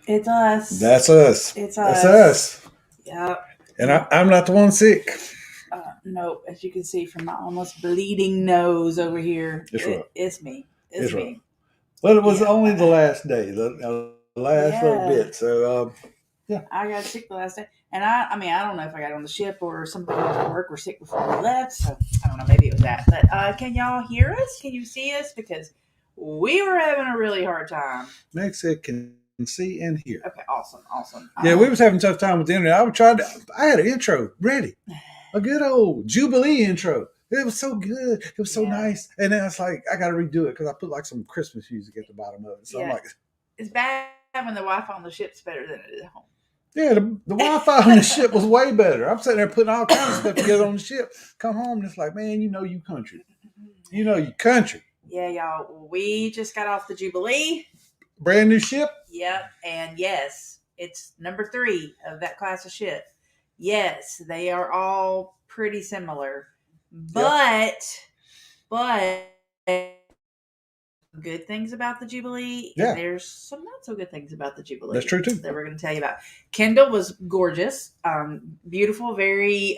It's us. That's us. It's That's us. us. Yeah. And I'm not the one sick. No, as you can see from my almost bleeding nose over here, It's rough. it's me. It's It's rough. me. But it was Yeah. only the last day, the last little Yeah. bit. So, yeah. I got sick the last day. And I mean, I don't know if I got on the ship or something at work were sick before we left. So I don't know. Maybe it was that. But can y'all hear us? Can you see us? Because we were having a really hard time. Next, it can see and hear. Okay, awesome. Yeah, we was having a tough time with the internet. I had an intro ready. A good old Jubilee intro. It was so good. It was so nice. And then it's like, I got to redo it because I put like some Christmas music at the bottom of it. So I'm like, it's bad when the Wi-Fi on the ship's better than it is at home. Yeah, the Wi-Fi on the ship was way better. I'm sitting there putting all kinds of stuff together on the ship. Come home and it's like, man, you country. You country. Yeah, y'all. We just got off the Jubilee. Brand new ship. Yep. And yes, it's number 3 of that class of ship. Yes, they are all pretty similar. But good things about the Jubilee. Yeah. And there's some not so good things about the Jubilee. That's true too. That we're going to tell you about. Kendall was gorgeous, beautiful, very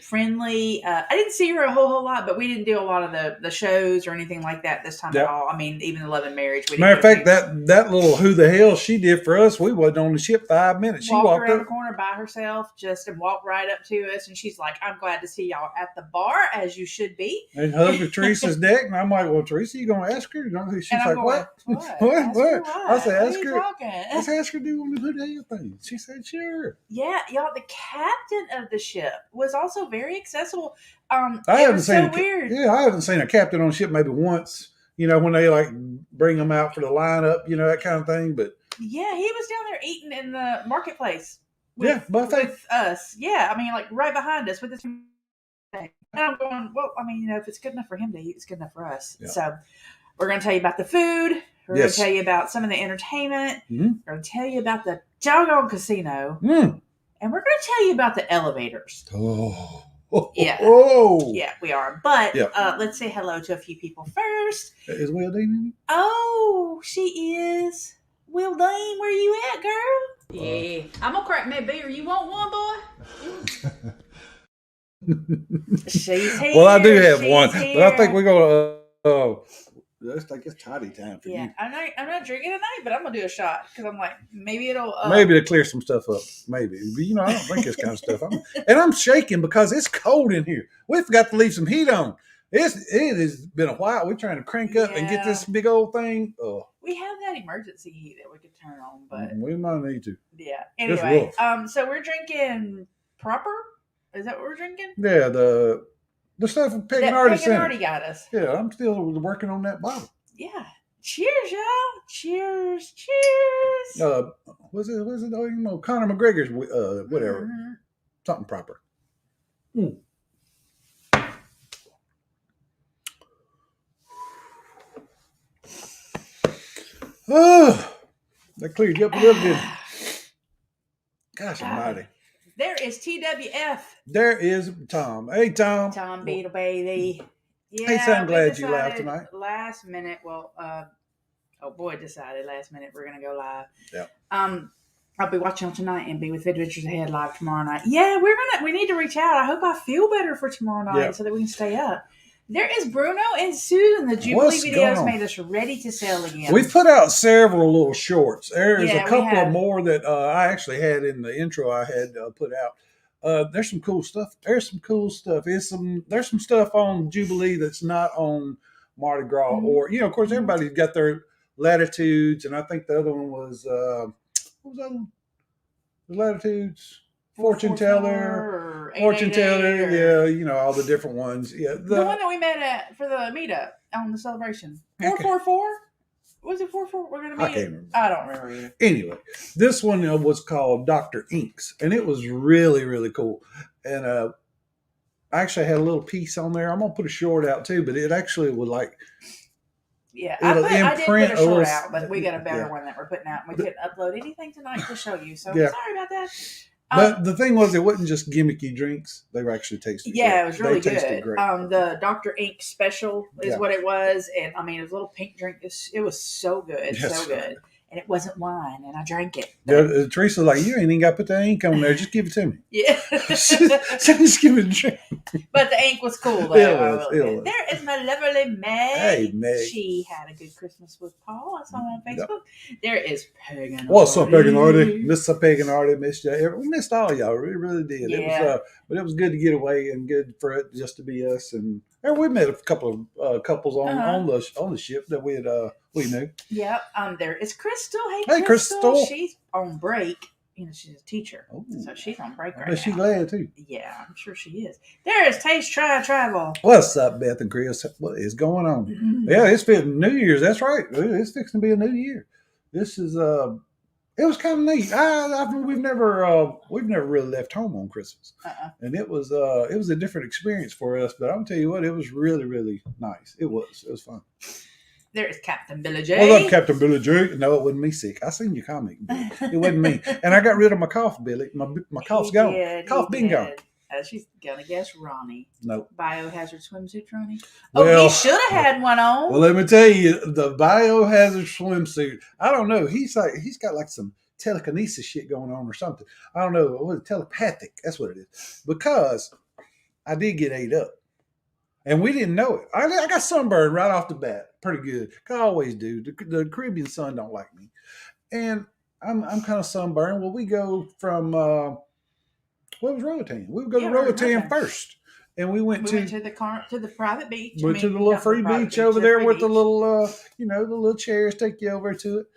friendly. I didn't see her a whole lot, but we didn't do a lot of the shows or anything like that this time at all. I mean, even the Love and Marriage. Matter of fact, that little who the hell she did for us, we wasn't on the ship 5 minutes. She walked around up the corner by herself, just and walked right up to us, and she's like, "I'm glad to see y'all at the bar, as you should be." And hugged Teresa's neck, and I'm like, "Well, Teresa, you gonna ask her?" She's like, going, "What? What? I said, "Ask her." I said, "Ask her to do one of the who the hell things." She said, "Sure." Yeah, y'all. The captain of the ship was also very accessible. I haven't seen weird. Yeah, I haven't seen a captain on a ship maybe once. When they like bring them out for the lineup, that kind of thing. But yeah, he was down there eating in the marketplace. Buffet with us. Yeah, I mean, like right behind us with this thing. And I'm going, well, I mean, if it's good enough for him to eat, it's good enough for us. Yeah. So we're going to tell you about the food. We're going to tell you about some of the entertainment. Mm-hmm. We're going to tell you about the doggone casino. Mm. And we're going to tell you about the elevators. Oh. Yeah. Oh. Yeah, we are. But let's say hello to a few people first. Is Will Dean? Oh, she is. Will Dean, where you at, girl? Yeah. I'm going to crack me a beer. You want one, boy? She's here. Well, I do have one. Here. But I think we're going to... I guess toddy time for you. I'm not drinking tonight, but I'm gonna do a shot because I'm like maybe it'll maybe to clear some stuff up. Maybe, but I don't drink this kind of stuff. I'm shaking because it's cold in here. We forgot to leave some heat on. It has been a while. We're trying to crank up and get this big old thing. We have that emergency heat that we could turn on, but we might need to. Yeah. Anyway, so we're drinking proper. Is that what we're drinking? Yeah, the stuff Peg and Artie sent. Already got us. Yeah, I'm still working on that bottle. Yeah. Cheers, y'all. Cheers. Was it? Conor McGregor's whatever. Mm-hmm. Something proper. Mm. Oh, that cleared you up a little bit. Gosh almighty. There is TWF. There is Tom. Hey, Tom. Tom Beetle Bailey. Yeah, hey, so I'm glad you laughed tonight. Last minute, decided last minute we're going to go live. Yeah. I'll be watching on tonight and be with Adventures Ahead live tomorrow night. Yeah, we need to reach out. I hope I feel better for tomorrow night so that we can stay up. There is Bruno and Susan. The Jubilee videos made us ready to sail again. We put out several little shorts. There's a couple of more that I actually had in the intro I had put out. There's some cool stuff. There's some stuff on Jubilee that's not on Mardi Gras. Mm-hmm. Or, of course, everybody's got their latitudes. And I think the other one was, what was that one? The latitudes. Fortune teller, yeah, all the different ones. Yeah, the one that we met at for the meetup on the celebration. 444. Was it 444? We're gonna meet. I don't remember either. Anyway, this one was called Dr. Inks, and it was really, really cool. And I actually had a little piece on there. I'm gonna put a short out too, but it actually would like. Yeah, I did put a short out, but we got a better one that we're putting out. We couldn't upload anything tonight to show you, so sorry about that. But the thing was, it wasn't just gimmicky drinks; they were actually tasty. Yeah, it was really good. Great. The Dr. Ink special is what it was, and I mean, it was a little pink drink. It was so good, so good. and it wasn't wine, and I drank it. Teresa's like, you ain't even got to put the ink on there. Just give it to me. Yeah. just give it a drink. But the ink was cool, though. It was. There is my lovely Meg. Hey, Meg. She had a good Christmas with Paul. I saw her on Facebook. Yep. There is Pagan. What's up, Pagan Artie? Miss Pagan Artie. Missed you. We missed all y'all. We really did. Yeah. But it was good to get away and good for it just to be us. And we met a couple of couples on the ship that we knew. Yep. There is Crystal. Hey, Crystal. She's on break. She's a teacher, so she's on break right now. She's glad too. Yeah, I'm sure she is. There is Taste, Try, Travel. What's up, Beth and Chris? What is going on? Mm-hmm. Yeah, it's fitting New Year's. That's right. It's fixing to be a new year. This is it was kind of neat. We've never really left home on Christmas, and it was a different experience for us. But I'm tell you what, it was really, really nice. It was fun. There is Captain Billy J. What's up, Captain Billy J? No, it wasn't me sick. I seen your comic. It wasn't me. And I got rid of my cough, Billy. My cough's gone. Cough been gone. She's gonna guess Ronnie. Nope. Biohazard swimsuit, Ronnie. Well, he should have had one on. Well, let me tell you, the biohazard swimsuit. I don't know. He's got like some telekinesis shit going on or something. I don't know. What is it? Telepathic. That's what it is. Because I did get ate up. And we didn't know it. I got sunburned right off the bat. Pretty good. I always do. The Caribbean sun don't like me. And I'm kind of sunburned. Well, we go from, what was Roatan? We would go to Roatan first. And we went to the private beach. Went to the little free beach over there with the little, the little chairs take you over to it.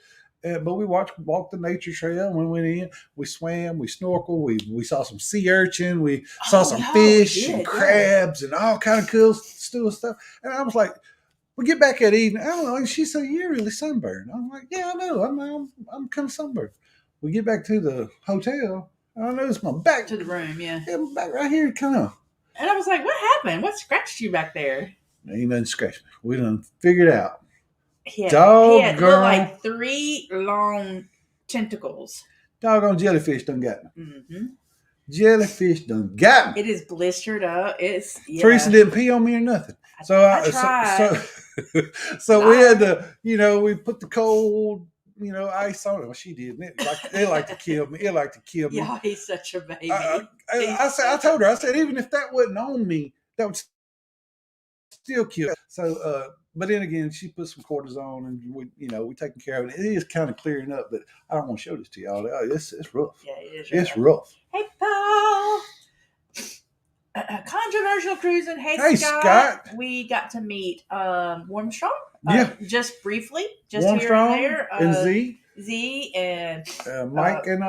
But we walked the nature trail, and we went in, we swam, we snorkeled, we saw some sea urchin, we saw some fish and crabs and all kind of cool stuff. And I was like, we get back at evening. I don't know. She said, "You're really sunburned." I'm like, "Yeah, I know. I'm kind of sunburned." We get back to the hotel, and I noticed my back to the room. Yeah, my back right here, kind of. And I was like, "What happened? What scratched you back there?" Ain't nothing scratched me. We done figured out. He had like 3 long tentacles. Doggone jellyfish done got me. Mm-hmm. Jellyfish done got me. It is blistered up. Teresa didn't pee on me or nothing. I tried. So we had to, we put the cold, ice on it. Well, she did. It liked to kill me. It liked to kill me. Yeah, he's such a baby. I told her, I said, even if that wasn't on me, that would still kill. So, but then again, she put some cortisone, and we taking care of it. It is kind of clearing up, but I don't want to show this to y'all. It's rough. Yeah, it is. It's rough. Hey, Paul. Controversial cruising. Hey, Scott. We got to meet Warmstrong. Just briefly, just Warmstrong, here and there. And Z and Mike and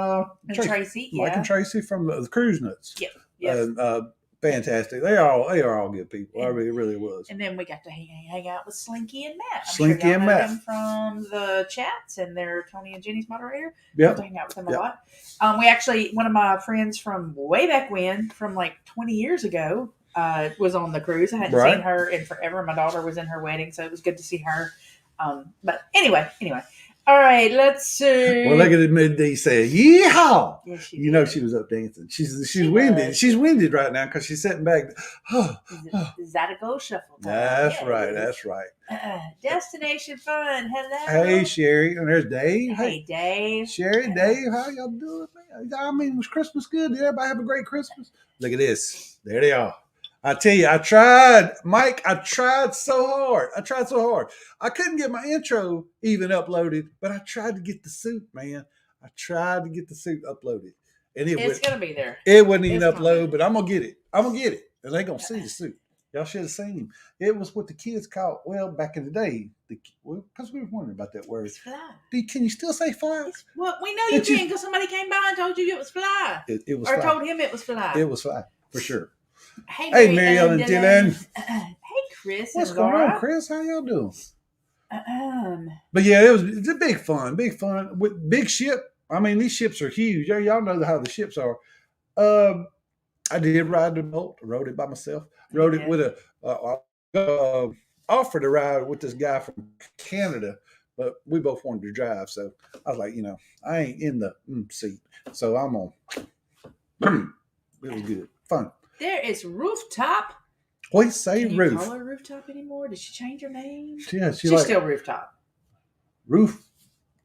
Tracy. Mike and Tracy from the Cruise Nuts. Yeah. Fantastic. They are all good people. I mean, it really was. And then we got to hang out with Slinky and Matt. Slinky and Matt from the chats, and they're Tony and Jenny's moderator. Yeah, got to hang out with them a lot. We actually, one of my friends from way back when, from like 20 years ago, was on the cruise. I hadn't seen her in forever. My daughter was in her wedding, so it was good to see her. But anyway. All right, let's see. Well, look at it. Midday say, "Yeehaw!" Yeah, she was up dancing. She's winded. She's winded right now because she's sitting back. Zydeco shuffle. That's right. That's right. Destination fun. Hello. Hey, Sherry, and there's Dave. Hey, Dave. Sherry, Dave, how y'all doing, man? I mean, was Christmas good? Did everybody have a great Christmas? Look at this. There they are. I tell you, I tried, Mike. I tried so hard. I couldn't get my intro even uploaded, but I tried to get the suit, man. I tried to get the suit uploaded, and it's gonna be there. It wouldn't even upload, but I'm gonna get it. And they gonna see the suit. Y'all should have seen him. It was what the kids called. Well, back in the day, because we were wondering about that word. It's fly. Can you still say fly? Well, we know you can because somebody came by and told you it was fly. It was. Or fly. Told him it was fly. It was fly for sure. Hey, Mary Ellen Dylan. Hey, Chris. What's going on, Chris? How y'all doing? But yeah, it was big fun with big ship. I mean, these ships are huge. Y'all know how the ships are. I did ride the boat. I rode it by myself. Rode it with offered to ride with this guy from Canada, but we both wanted to drive. So I was like, I ain't in the seat, so I'm on. It was good, fun. There is Rooftop. What say Can Roof? You call her Rooftop anymore? Did she change her name? Yeah, she's still Rooftop. Roof.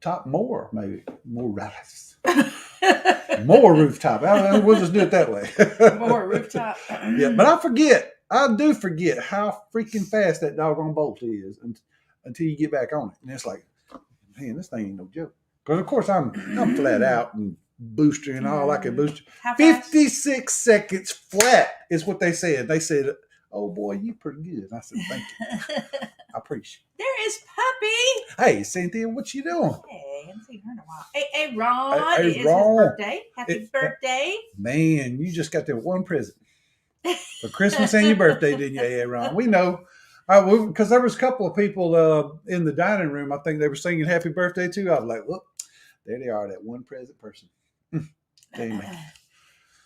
rooftop more, maybe more rides. More rooftop. We'll just do it that way. More rooftop. Yeah, but I do forget how freaking fast that doggone bolt is until you get back on it. And it's like, man, this thing ain't no joke. Because of course I'm flat out and booster and all. I can boost. 56 seconds flat is what they said. They said, "Oh boy, you pretty good." And I said, "Thank you. I appreciate it." There is Puppy. Hey, Cynthia, what you doing? Hey, I haven't seen her in a while. Hey, Ron. Hey, it is Ron. his birthday. Happy birthday. Man, you just got that one present for Christmas and your birthday, didn't you, hey, Ron? We know. Because there was a couple of people in the dining room, I think they were singing happy birthday too. I was like, look, there they are, that one present person.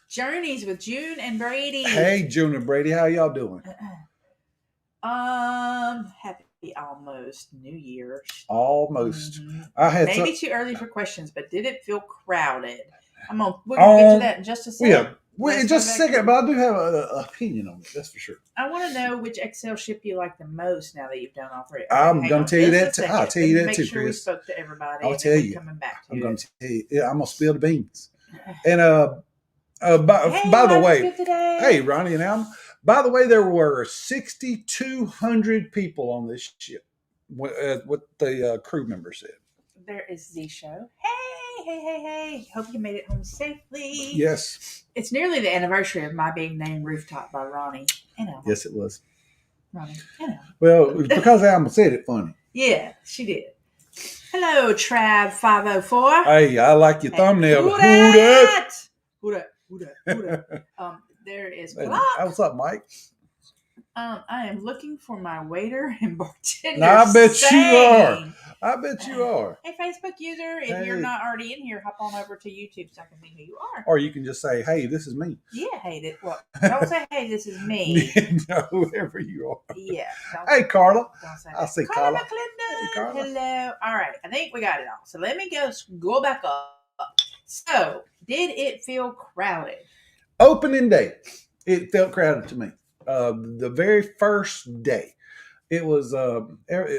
Journeys with June and Brady. Hey, June and Brady, how y'all doing? Happy almost New Year. Almost. Mm-hmm. I had maybe too early for questions, but did it feel crowded? We're gonna get to that in just a second. Yeah. Wait, just a second, but I do have an opinion on it. That's for sure. I want to know which XL ship you like the most now that you've done all three. Okay, I'm going to tell you that. I'll tell you that too, Make sure we Chris. spoke to everybody. I'll tell you. Coming back to I'm going to tell you. Yeah, I'm going to spill the beans. And hey, by the way, hey, Ronnie and Alma. By the way, there were 6,200 people on this ship. What the crew member said. There is Z Show. Hey. Hope you made it home safely. Yes. It's nearly the anniversary of my being named Rooftop by Ronnie. Yes, it was. Ronnie. Well, it was because Alma said it funny. Yeah, she did. Hello, Trav 504. Hey, I like your thumbnail. Who that? There is Clock. What's up, Mike? I am looking for my waiter and bartender. Now, I bet you are. Hey, Facebook user, if you're not already in here, hop on over to YouTube so I can see who you are. Or you can just say, "Hey, this is me." Yeah, don't say, "Hey, this is me." No, whoever you are. Yeah. Hey, Carla. Don't say I'll say Carla. Hey, Carla. Hello. All right, I think we got it all. So let me go back up. So, did it feel crowded? Opening day, it felt crowded to me. The very first day, it was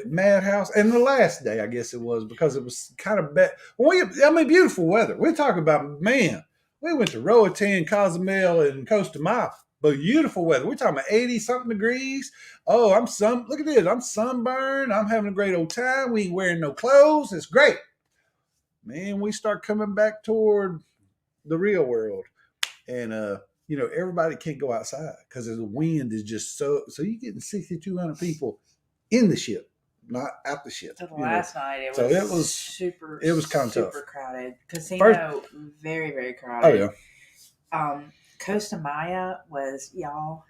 Madhouse, and the last day, I guess it was, because it was kind of bad. Beautiful weather. We're talking about, man, we went to Roatan, Cozumel, and Costa Maya. Beautiful weather. We're talking about 80-something degrees. Oh, look at this. I'm sunburned. I'm having a great old time. We ain't wearing no clothes. It's great. Man, we start coming back toward the real world. And, everybody can't go outside because the wind is just so you're getting 6,200 people in the ship, not out the ship. So last night it was super. It was kind of tough. Super crowded. Casino, very, very crowded. Oh yeah. Costa Maya was, y'all.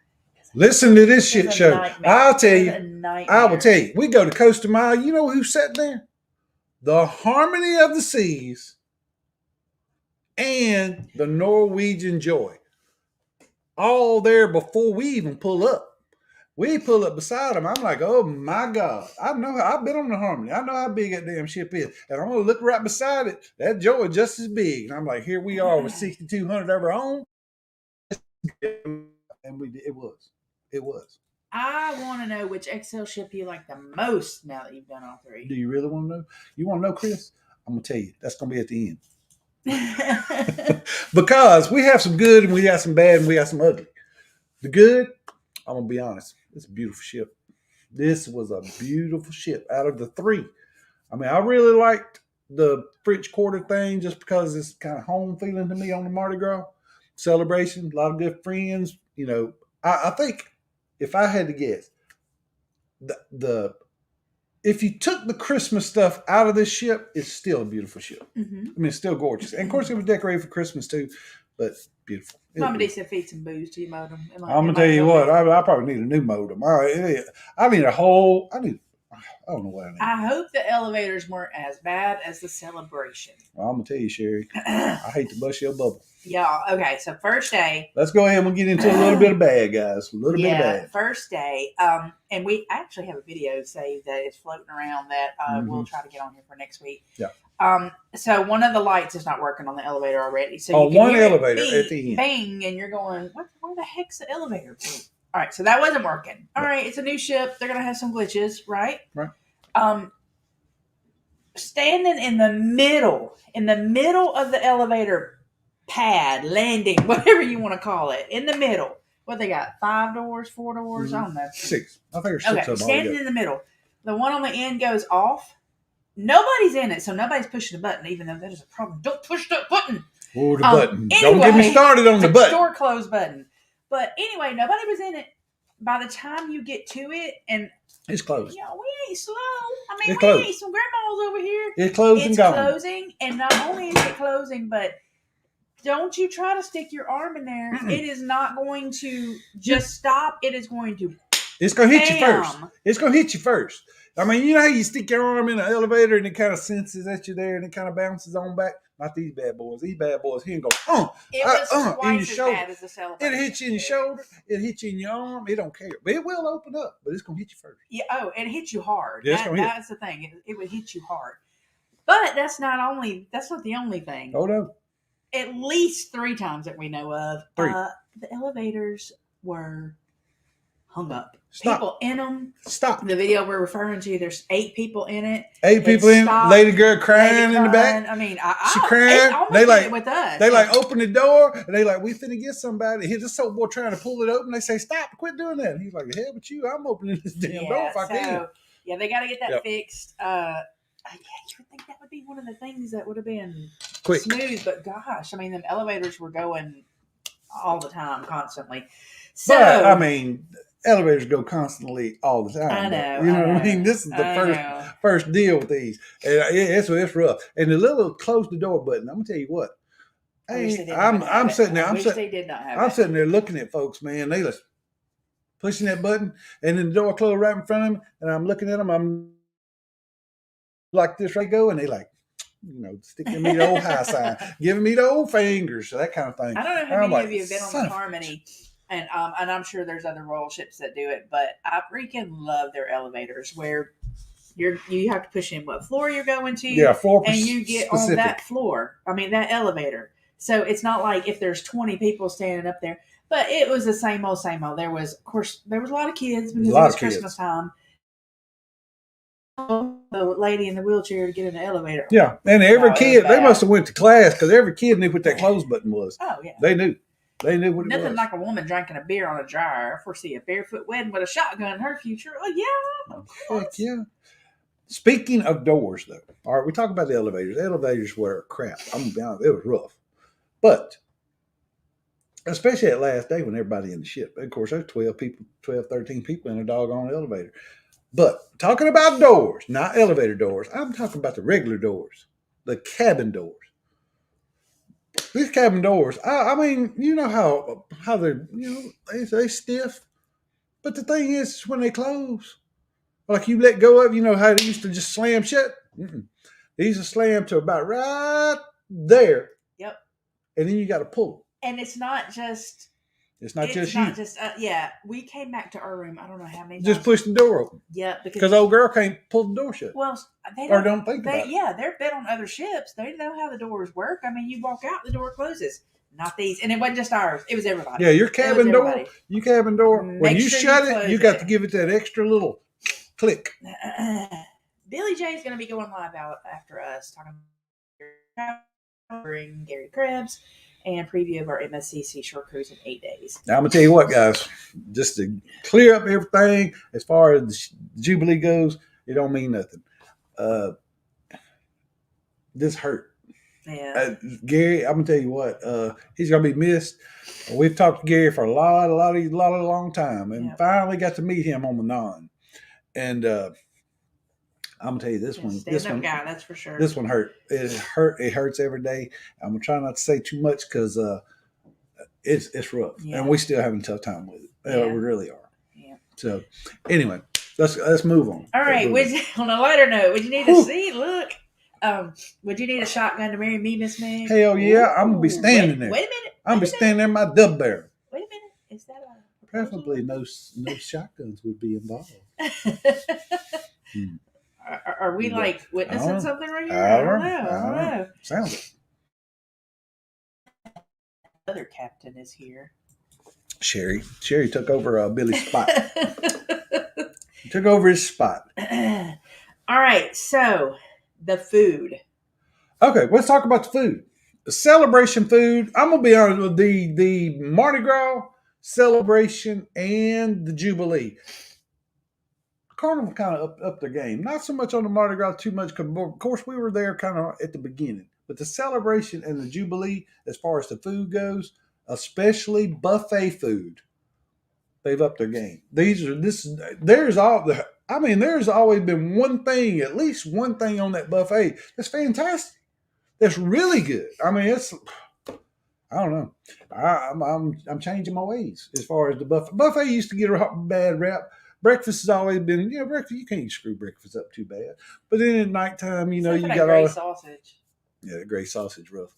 Listen to this shit show. Nightmare. I'll tell you. I will tell you. We go to Costa Maya. You know who's sitting there? The Harmony of the Seas and the Norwegian Joy. All there before we even pull up. We pull up beside them. I'm like, oh my God. I've been on the Harmony. I know how big that damn ship is. And I'm going to look right beside it. That Joy is just as big. And I'm like, here we are with 6,200 of our own. And it was. I want to know which XL ship you like the most now that you've done all three. Do you really want to know? You want to know, Chris? I'm going to tell you. That's going to be at the end. Because we have some good and we got some bad and we got some ugly. The good, I'm gonna be honest, it's a beautiful ship. This was a beautiful ship out of the three. I mean, I really liked the French Quarter thing just because it's kind of home feeling to me on the Mardi Gras celebration. A lot of good friends. I think if I had to guess, if you took the Christmas stuff out of this ship, it's still a beautiful ship. Mm-hmm. I mean, it's still gorgeous. And of course, it was decorated for Christmas too, but beautiful. Mama D said feed some booze to your modem. I'm going to tell you what, I probably need a new modem. I don't know what I need. I hope the elevators weren't as bad as the celebration. Well, I'm going to tell you, Sherry, I hate to bust your bubble. Y'all, okay, so first day. Let's go ahead and get into a little bit of bad, guys. A little bit of bad. First day. And we actually have a video saved that is floating around that we'll try to get on here for next week. Yeah. So one of the lights is not working on the elevator already. So you can one hear elevator it at the end. Bang, and you're going, where the heck's the elevator to? All right, so that wasn't working. All right, it's a new ship. They're going to have some glitches, right? Right. standing in the middle of the elevator pad, landing, whatever you want to call it, in the middle. What they got? 5 doors, 4 doors? I don't know. 6. I think there's 6 of them. Standing in the middle. The one on the end goes off. Nobody's in it, so nobody's pushing the button, even though that is a problem. Don't push that button. Oh, the button. Anyway, don't get me started on the button. Door close button. But anyway, nobody was in it. By the time you get to it, and it's closed. You know, we ain't slow. I mean, we ain't some grandmas over here. It's closing. It's closing, and not only is it closing, but don't you try to stick your arm in there. Mm-mm. It is not going to just stop. It is going to. It's going to hit you first. It's going to hit you first. I mean, you know how you stick your arm in an elevator and it kind of senses that you're there and it kind of bounces on back? Not these bad boys. These bad boys here and go, It was twice in your as shoulder. bad as this elevator. It hits you in your shoulder. It hits you in your arm. It don't care. But it will open up, but it's going to hit you first. Yeah. Oh, it hits you hard. Yeah, that's the thing. It would hit you hard. But that's not the only thing. Oh, no. At least 3 times that we know of, 3. The elevators were hung up. Stop. People in them. Stop. The video we're referring to, there's 8 people in it. 8 people in it. Lady girl crying in the back. I mean, she crying. They like with us. They like open the door and they like, we finna get somebody. Here's this old boy trying to pull it open. They say, stop, quit doing that. And he's like, the hell with you? I'm opening this damn door if I can. Yeah, they got to get that fixed. Yeah, you would think that would be one of the things that would have been quick, smooth, but gosh, I mean, the elevators were going all the time, constantly. So, but I mean, elevators go constantly all the time. I know. You know what I mean? This is the first deal with these. And it's rough. And the little close the door button, I'm gonna tell you what. I'm sitting there. I'm sitting there looking at folks, man. They just pushing that button, and then the door closed right in front of them, and I'm looking at them. I'm like this right go, and they like, you know, sticking me the old high sign, giving me the old fingers, that kind of thing. I don't know how many of you have been on the Harmony, and I'm sure there's other royal ships that do it, but I freaking love their elevators where you have to push in what floor you're going to, floor, and you get on that floor. I mean that elevator. So it's not like if there's 20 people standing up there, but it was the same old. There was, of course, a lot of kids because it was Christmas time. The lady in the wheelchair to get in the elevator. Yeah, and every kid, they must have went to class because every kid knew what that close button was. Oh, yeah. They knew what it was. Nothing like a woman drinking a beer on a dryer. I foresee a barefoot wedding with a shotgun in her future. Oh, yeah. Heck yeah. Speaking of doors, though, all right, we talk about the elevators. The elevators were crap. I'm going to be honest, it was rough. But, especially that last day when everybody in the ship. Of course, there's 13 people in a doggone elevator. But talking about doors, not elevator doors, I'm talking about the regular doors, the cabin doors. These cabin doors, I mean, you know how they're, you know, they stiff. But the thing is, when they close, like you let go of, you know how they used to just slam shut? They used to slam to about right there. Yep. And then you got to pull them. And it's not just... It's not just you. We came back to our room. I don't know how many times. Just push the door open. Yeah, because old girl can't pull the door shut. Well, they don't think about it. Yeah, they've been on other ships. They know how the doors work. I mean, you walk out, the door closes. Not these, and it wasn't just ours. It was everybody. Yeah, your cabin door. You cabin door. When you shut it, you got to give it that extra little click. Billy J's going to be going live out after us, talking about Gary Krebs. And preview of our MSC Seashore Cruise in 8 days. Now, I'm going to tell you what, guys. Just to clear up everything, as far as the Jubilee goes, it don't mean nothing. This hurt. Yeah. Gary, I'm going to tell you what. He's going to be missed. We've talked to Gary for a long time. And finally got to meet him on the non. And I'm gonna tell you this one. This one, guy, that's for sure. This one hurt. It hurts every day. I'm gonna try not to say too much because it's rough, and we still having a tough time with it. We really are. Yeah. So anyway, let's move on. All right. On a lighter note, would you need to see? Look, would you need a shotgun to marry me, Miss Meg? Hell yeah! I'm gonna be standing there. Wait a minute. I'm gonna be standing there in my dub barrel. Wait a minute. Is that a preferably no shotguns would be involved. Are we like witnessing something right here? I don't know. Sounds it. Other captain is here. Sherry took over Billy's spot. Took over his spot. All right. So the food. Okay, let's talk about the food. The celebration food. I'm gonna be honest with the Mardi Gras celebration and the Jubilee. Carnival kind of up their game. Not so much on the Mardi Gras, too much. Cause of course, we were there kind of at the beginning. But the celebration and the Jubilee, as far as the food goes, especially buffet food, they've upped their game. There's always been one thing, at least one thing on that buffet that's fantastic. That's really good. I mean, I don't know. I'm changing my ways as far as the buffet. Buffet used to get a bad rap. Breakfast has always been, breakfast. You can't screw breakfast up too bad. But then at nighttime, you got all sausage. Yeah, the gray sausage rough.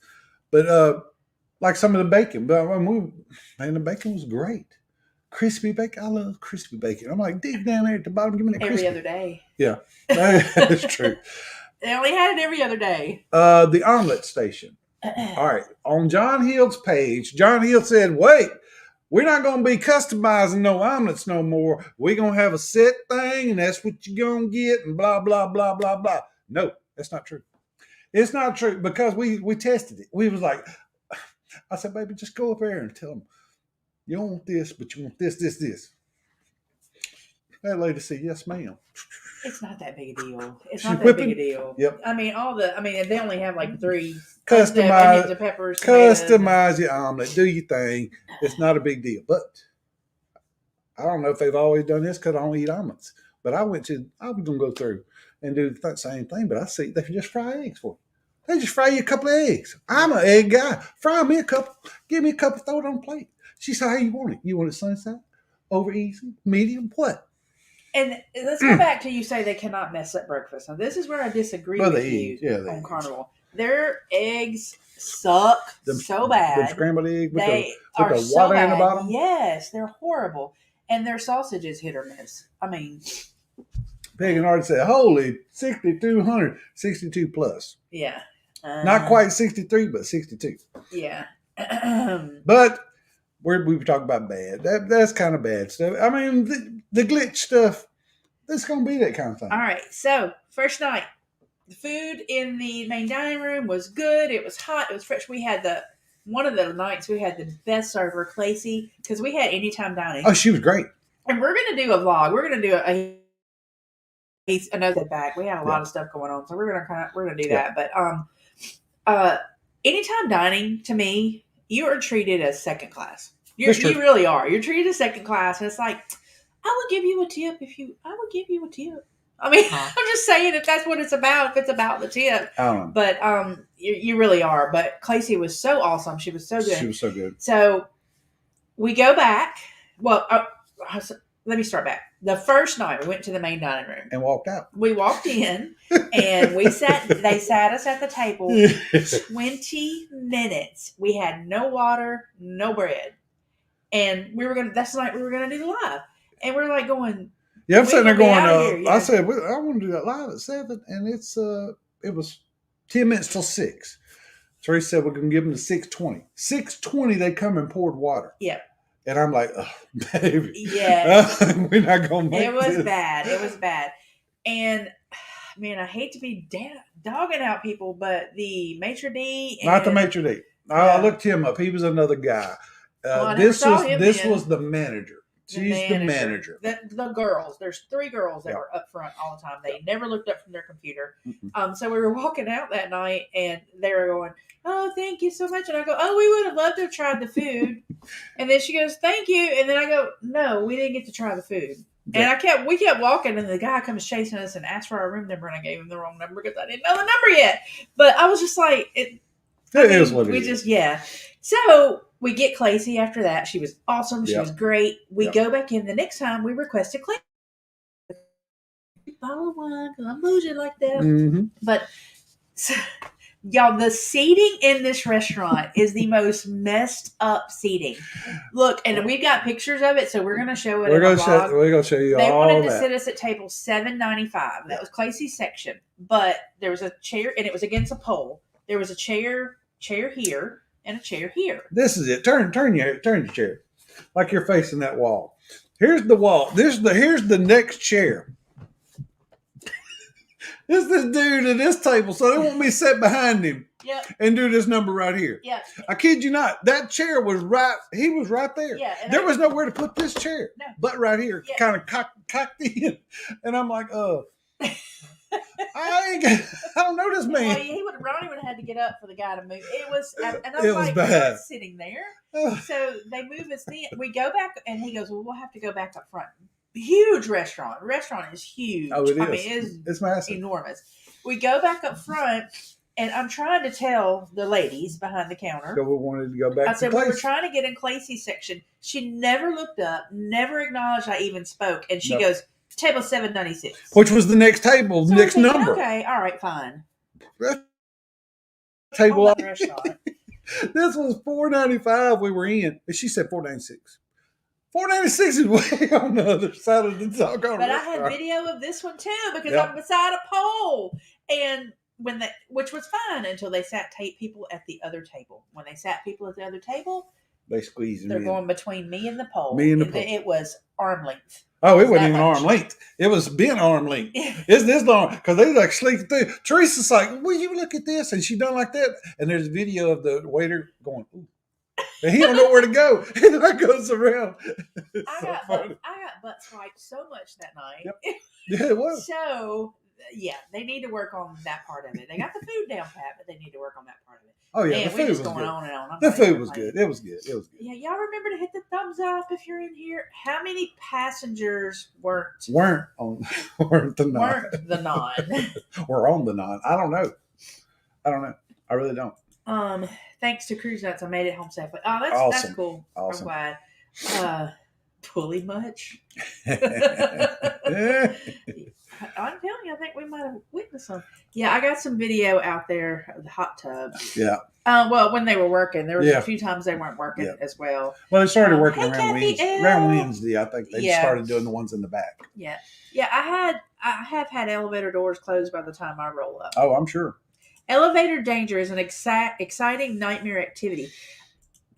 But like some of the bacon, the bacon was great. Crispy bacon. I love crispy bacon. I'm like, dig down there at the bottom, give me that crispy. Every other day. Yeah, that's true. They only had it every other day. The omelet station. All right. On John Hill's page, John Hill said, wait, we're not going to be customizing no omelets no more. We're going to have a set thing, and that's what you're going to get, and blah, blah, blah, blah, blah. No, that's not true. It's not true because we tested it. We was like, I said, baby, just go up there and tell them, you don't want this, but you want this, this, this. That lady said, yes, ma'am. It's not that big a deal. It's not that big a deal. Yep. I mean, they only have like 3 onions, peppers, customize your omelet. Do your thing. It's not a big deal. But I don't know if they've always done this because I don't eat omelets. But I was going to go through and do the same thing. But I see they can just fry eggs for you. They just fry you a couple of eggs. I'm an egg guy. Fry me a couple. Give me a couple. Throw it on a plate. She said, how you want it? You want it sunset? Over easy? Medium? What? And let's go back to you say they cannot mess up breakfast. Now, this is where I disagree with you on Carnival. Their eggs suck so bad. Them scrambled eggs with the water in the bottom? Yes, they're horrible. And their sausage is hit or miss. I mean, Peg and Art said, holy, 6,200, 62 plus. Yeah. Not quite 63, but 62. Yeah. But we were talking about bad. That's kind of bad stuff. I mean, the glitch stuff, that's going to be that kind of thing. All right. So, first night, the food in the main dining room was good. It was hot. It was fresh. We had one of the nights we had the best server, Clacy, because we had anytime dining. Oh, she was great. And we're going to do a vlog. We're going to do another back. We had a lot of stuff going on, so we're going to do that. But anytime dining, to me, you are treated as second class. You really are. You're treated as second class, and it's like, I would give you a tip I would give you a tip. I mean, I'm just saying if that's what it's about, if it's about the tip. But you really are. But Clacy was so awesome. She was so good. She was so good. So we go back. Well, let me start back. The first night we went to the main dining room and walked out. We walked in and they sat us at the table 20 minutes. We had no water, no bread. And that's the night we were going to do the live. And we're like going, yeah, I'm sitting there going, I said, I want to do that live at 7. And it was 10 minutes till 6. Teresa said, we're going to give them to 6:20. 6:20, they come and poured water. Yep. And I'm like, oh, baby. Yeah. We're not going to make it. It was bad. It was bad. And, man, I hate to be dogging out people, but the maitre d'. Not the maitre d'. I looked him up. He was another guy. This was the manager. She's the manager. The girls. There's 3 girls that were up front all the time. They never looked up from their computer. Mm-hmm. So we were walking out that night, and they were going, oh, thank you so much. And I go, oh, we would have loved to have tried the food. And then she goes, thank you. And then I go, no, we didn't get to try the food. Yeah. And we kept walking, and the guy comes chasing us and asked for our room number, and I gave him the wrong number because I didn't know the number yet. But I was just like, it is what it is. So we get Clacy after that. She was awesome. She was great. We go back in. The next time we requested Clacy. Bottle of wine because I'm bougie like that. Mm-hmm. But y'all, the seating in this restaurant is the most messed up seating. Look, and we've got pictures of it, so we're going to show it. We're going to show you all that. They wanted to sit us at table 795. That was Clacy's section. But there was a chair, and it was against a pole. There was a chair here, and a chair here. This is it. Turn your chair, like you're facing that wall. Here's the wall. Here's the next chair. It's this dude at this table, so they want me to sit behind him. Yep. And do this number right here. Yep. I kid you not. That chair was right. He was right there. Yeah. There was nowhere to put this chair. No. But right here, Yeah. kind of cocked in. And I'm like, I don't know this man. Well, Ronnie would have had to get up for the guy to move. It was, and I was It was like, bad. he's sitting there. So they move us in. We go back, and he goes, well, we'll have to go back up front. Huge restaurant. Restaurant is huge. Oh, it is. I mean, it's massive. Enormous. We go back up front, and I'm trying to tell the ladies behind the counter. So we wanted to go back. I said, we were trying to get in Clayce's section. She never looked up, never acknowledged I even spoke, and she goes, table 796. Which was the next table, so next thinking, number. Okay, all right, fine. Table. Restaurant. This was $4.95 we were in. And she said $4.96. $4.96 is way on the other side of the doggone But restaurant. I had video of this one too because I'm beside a pole. And which was fine until they sat people at the other table. When they sat people at the other table, they squeezed me. They're going between me and the pole. Me and the pole. It was arm length. Oh, it wasn't even arm length. It was being arm length. It's this long because they like sleeping through. Teresa's like, "Will you look at this?" And she done like that. And there's a video of the waiter going, "Ooh," and he don't know where to go. And I goes around. I got butt swiped so much that night. Yep. Yeah, it was. So yeah, they need to work on that part of it. They got the food down pat, but they need to work on that part of it. Oh yeah, man, the food was going good. On and on. The food was good. It was good. It was good. Yeah, y'all remember to hit the thumbs up if you're in here. How many passengers weren't the nine? Weren't the nine? We're on the nine. I don't know. I really don't. Thanks to Cruise Nuts, I made it home safely. Oh, that's cool. Awesome. I'm glad. Pulley much? I'm telling you, I think we might have witnessed some. Yeah, I got some video out there of the hot tubs. Yeah. Well, when they were working, there was a few times they weren't working as well. Well, they started working around Wednesday. I think they started doing the ones in the back. Yeah, yeah. I have had elevator doors closed by the time I roll up. Oh, I'm sure. Elevator danger is an exciting nightmare activity.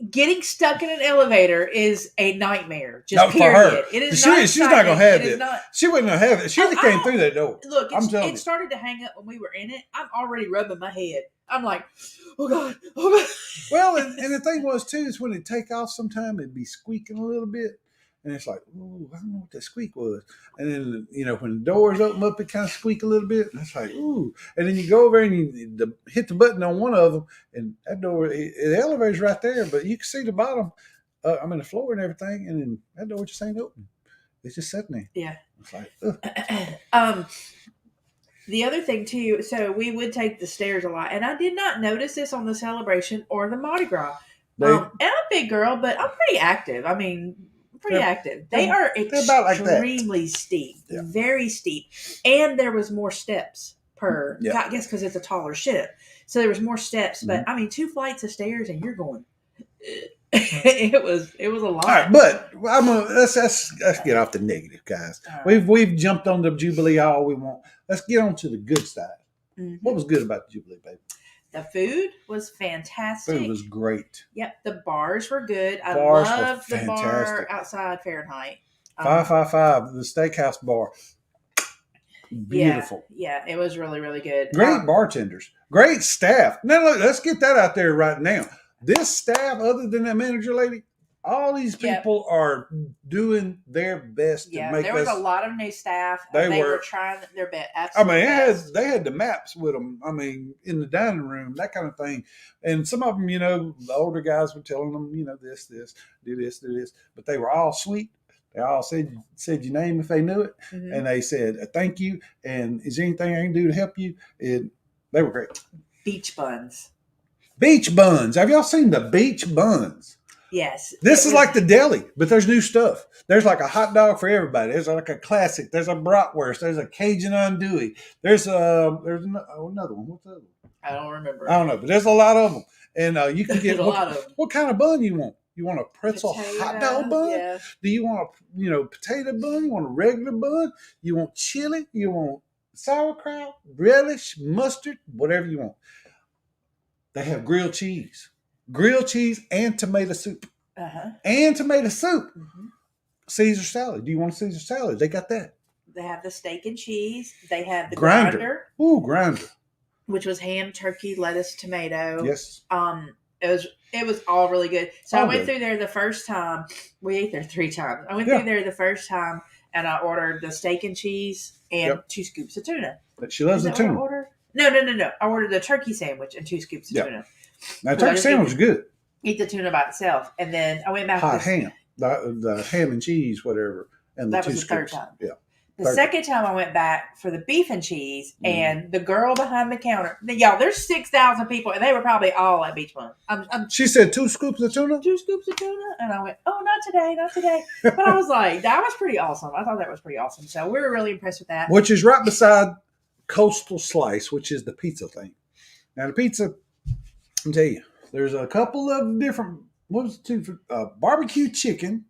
Getting stuck in an elevator is a nightmare. Just period. For her. It is she's not going to have it. She wouldn't have it. She came through that door. Look, it started to hang up when we were in it. I'm already rubbing my head. I'm like, oh God. Well, and the thing was too is when it take off, sometime it'd be squeaking a little bit, and it's like, ooh, I don't know what that squeak was. And then when the doors open up, it kind of squeak a little bit, and it's like, ooh. And then you go over and you hit the button on one of them, and that door, the elevator's right there, but you can see the bottom. The floor and everything, and then that door just ain't open. It's just sitting there. Yeah. It's like, the other thing too, so we would take the stairs a lot, and I did not notice this on the celebration or the Mardi Gras. And I'm a big girl, but I'm pretty active. I mean, active. They are extremely steep, very steep, and there was more steps per. I guess because it's a taller ship, so there was more steps. But I mean, 2 flights of stairs, and you're going. It was a lot. All right, but let's get off the negative, guys. Right. We've jumped on the Jubilee all we want. Let's get on to the good side. Mm-hmm. What was good about the Jubilee, baby? The food was fantastic. Food was great. Yep, the bars were good. I loved the bar outside Fahrenheit. 555, the steakhouse bar. Beautiful. Yeah, it was really, really good. Great bartenders. Great staff. Now, look, let's get that out there right now. This staff, other than that manager lady, all these people are doing their best to make there was a lot of new staff. They were trying their best. They had the maps with them. I mean, in the dining room, that kind of thing. And some of them, the older guys were telling them, this, do this. But they were all sweet. They all said your name if they knew it. Mm-hmm. And they said, thank you. And is there anything I can do to help you? And they were great. Beach buns. Have y'all seen the beach buns? Yes. This is like the deli, but there's new stuff. There's like a hot dog for everybody. There's like a classic. There's a bratwurst. There's a Cajun andouille. There's another one. What's the other one? I don't remember. I don't know, but there's a lot of them. And you can get a lot of them. What kind of bun you want? You want a pretzel hot dog bun? Yeah. Do you want a potato bun? You want a regular bun? You want chili? You want sauerkraut, relish, mustard, whatever you want. They have grilled cheese and tomato soup. And tomato soup. Mm-hmm. Caesar salad. Do you want a Caesar salad? They got that. They have the steak and cheese. They have the grinder. Ooh, grinder. Which was ham, turkey, lettuce, tomato. Yes. It was all really good. So I went through there the first time. We ate there 3 times. I went through there the first time, and I ordered the steak and cheese and 2 scoops of tuna. But she loves the tuna. No. I ordered the turkey sandwich and 2 scoops of tuna. Now, turkey sandwich is good. Eat the tuna by itself, and then I went back. Hot ham, the ham and cheese, whatever, and that was the 3rd time. Yeah. The 2nd time I went back for the beef and cheese, and the girl behind the counter, y'all, there's 6,000 people, and they were probably all at Beach Bum. She said 2 scoops of tuna? 2 scoops of tuna? And I went, oh, not today. But I was like, that was pretty awesome. I thought that was pretty awesome. So we were really impressed with that. Which is right beside Coastal Slice, which is the pizza thing. Now, the pizza, I'll tell you, there's a couple of different, barbecue chicken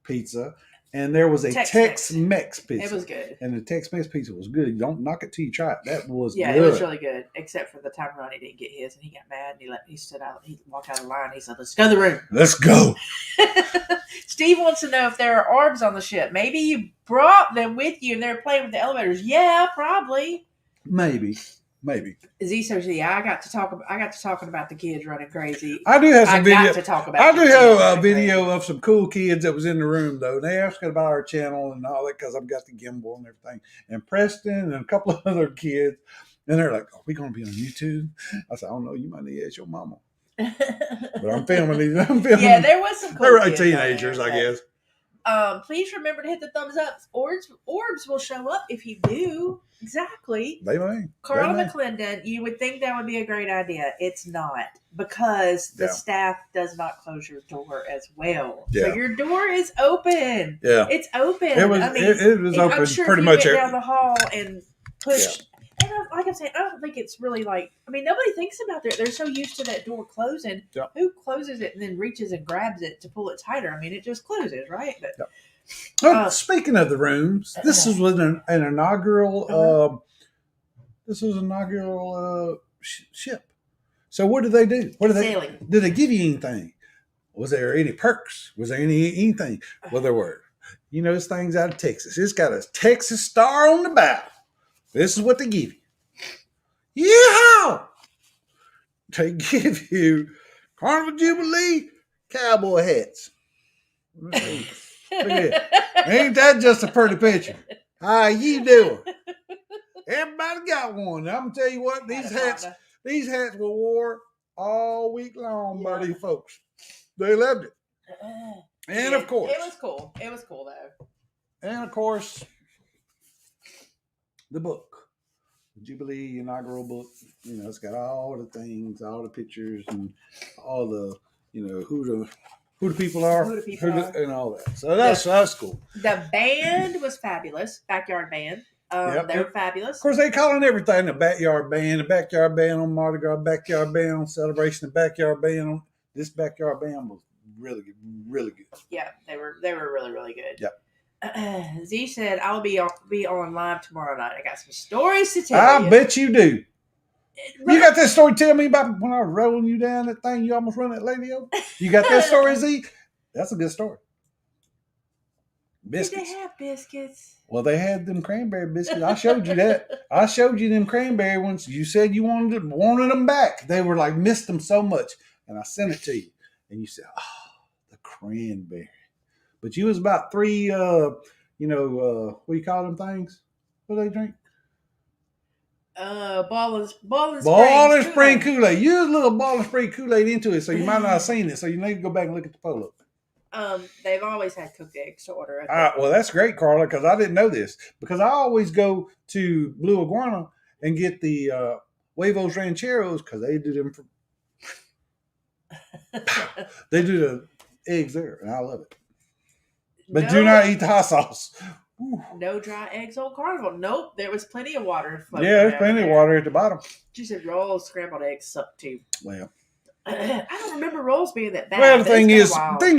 pizza, and there was a Tex-Mex pizza. It was good. And the Tex-Mex pizza was good. Don't knock it till you try it. That was good. It was really good, except for the time Ronnie didn't get his, and he got mad, and he stood out, he walked out of the line, he said, let's go to the room. Let's go. Steve wants to know if there are orbs on the ship. Maybe you brought them with you, and they're playing with the elevators. Yeah, probably. Maybe. Z says, yeah, I got to talking about the kids running crazy. I do have some video. I got to talk about. I do have a video of some cool kids that was in the room though. They asked about our channel and all that because I've got the gimbal and everything. And Preston and a couple of other kids, and they're like, "Are we going to be on YouTube?" I said, "I don't know. You might need to ask your mama." But I'm filming these. Yeah, there was some. Cool they were like teenagers, I guess. Please remember to hit the thumbs up. Orbs will show up if you do. Exactly. They may. Carl McClendon, you would think that would be a great idea. It's not, because the staff does not close your door as well. Yeah. So your door is open. Yeah. It's open. It was open I'm sure pretty if you much get down the hall and push. Yeah. And like I'm saying, I don't think it's really nobody thinks about that. They're so used to that door closing. Yeah. Who closes it and then reaches and grabs it to pull it tighter? It just closes, right? But speaking of the rooms, this is an inaugural. This was an inaugural ship. So what did they do? Sailing. Did they give you anything? Was there any perks? Was there anything? Well, there were. This thing's out of Texas. It's got a Texas star on the bow. This is what they give you. Yeehaw! They give you Carnival Jubilee cowboy hats. Look at it. Ain't that just a pretty picture? How you doing? Everybody got one. I'm gonna tell you what, these hats were wore all week long by these folks. They loved it. And of course, it was cool. It was cool though. And of course, the book, the Jubilee Inaugural book. It's got all the things, all the pictures, and all the who the people are, and all that. So that's cool. The band was fabulous. Backyard band. They were fabulous. Of course, they calling everything a backyard band on Mardi Gras, backyard band on Celebration, the backyard band on this backyard band was really good, really good. Yeah, they were really, really good. Yeah. Z said, "I'll be on live tomorrow night. I got some stories to tell you." I bet you do. You got that story to tell me about when I was rolling you down that thing, you almost run that lady over? You got that story, Z? That's a good story. Biscuits. Did they have biscuits? Well, they had them cranberry biscuits. I showed you that. I showed you them cranberry ones. You said you wanted them back. They were like, missed them so much. And I sent it to you. And you said, oh, the cranberry. But you was about 3, what do you call them things? What do they drink? Ball and spring Kool-Aid. You was a little ball and spring Kool-Aid into it, so you might not have seen it. So you need to go back and look at the polo. They've always had cooked eggs to order. Well, that's great, Carla, because I didn't know this. Because I always go to Blue Iguana and get the Huevos Rancheros because they do them. They do the eggs there, and I love it. But do not eat the hot sauce. Ooh. No dry eggs on Carnival. Nope, there was plenty of water. Yeah, there's plenty of water at the bottom. She said rolls, scrambled eggs suck too. Well, I don't remember rolls being that bad. Well, the thing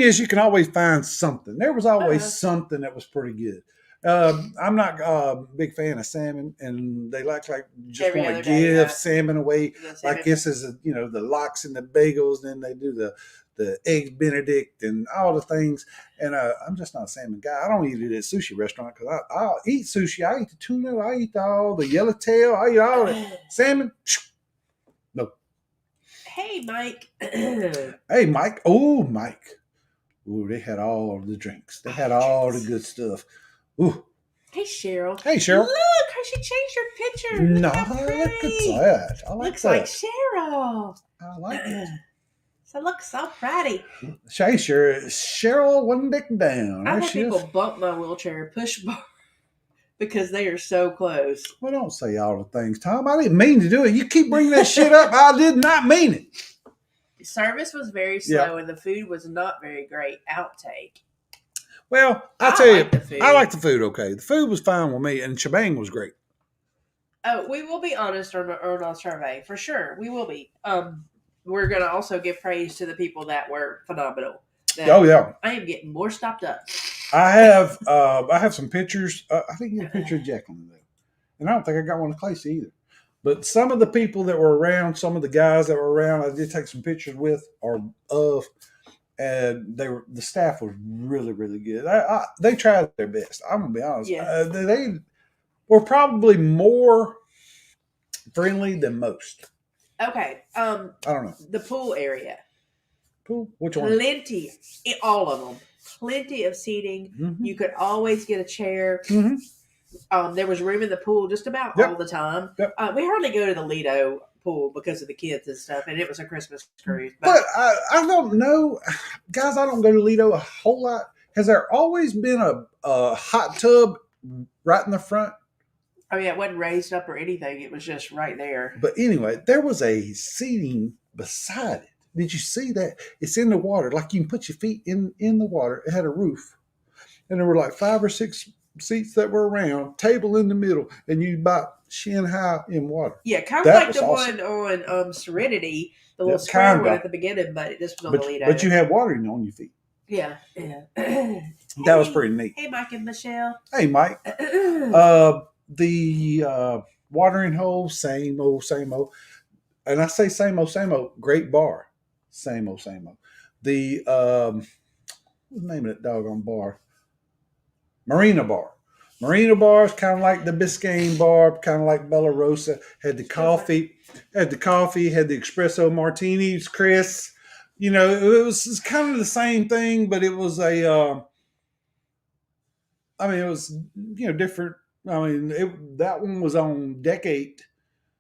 is, you can always find something. There was always something that was pretty good. I'm not a big fan of salmon, and they like just Every want other to day, give yeah. salmon away. The salmon. Like this is the lox and the bagels, and then they do the eggs Benedict and all the things. And I'm just not a salmon guy. I don't eat it at sushi restaurant because I'll eat sushi. I eat the tuna. I eat all the yellowtail. I eat all the salmon. No. Hey, Mike. Hey, Mike. Oh, Mike. Ooh, they had all the drinks. They had all the good stuff. Ooh. Hey, Cheryl. Hey, Cheryl. Look, how she changed her picture. No, look at that. I like Looks that. like Cheryl. I like it. So look so pretty. Hey, Cheryl, one dick down. I've had people bump my wheelchair push bar because they are so close. Well, don't say all the things, Tom. I didn't mean to do it. You keep bringing that shit up. I did not mean it. Service was very slow, and the food was not very great. Outtake. Well, I'll tell you, I like the food okay. The food was fine with me, and shebang was great. Oh, we will be honest on our survey, for sure. We will be. We're going to also give praise to the people that were phenomenal. Oh, yeah. I am getting more stopped up. I have some pictures. I think you have a picture of Jacqueline there. And I don't think I got one of Claycy either. But some of the people that were around, some of the guys that were around, I did take some pictures with or of, and the staff was really, really good. They tried their best. I'm gonna be honest. Yeah. They were probably more friendly than most. Okay. I don't know. The pool area. Pool? Which one? Plenty. All of them. Plenty of seating. Mm-hmm. You could always get a chair. Mm-hmm. There was room in the pool just about all the time. Yep. We hardly go to the Lido pool because of the kids and stuff, and it was a Christmas cruise. But I don't know. Guys, I don't go to Lido a whole lot. Has there always been a hot tub right in the front? Oh, yeah, it wasn't raised up or anything. It was just right there. But anyway, there was a seating beside it. Did you see that? It's in the water. Like you can put your feet in the water. It had a roof. And there were like 5 or 6 seats that were around, table in the middle, and you about shin high in water. Yeah, kind of like the awesome one on Serenity, the little square one at the beginning, but this was on the Lido. But you had water on your feet. Yeah. That was pretty neat. Hey, Mike and Michelle. Hey, Mike. The watering hole, same old. And I say same old, great bar. Same old. The, what's the name of that doggone bar? Marina Bar. Marina Bar is kind of like the Biscayne Bar, kind of like Bella Rosa. Had the coffee, had the espresso martinis, Chris. You know, it was kind of the same thing, but it was it was, different. I mean, that one was on deck 8.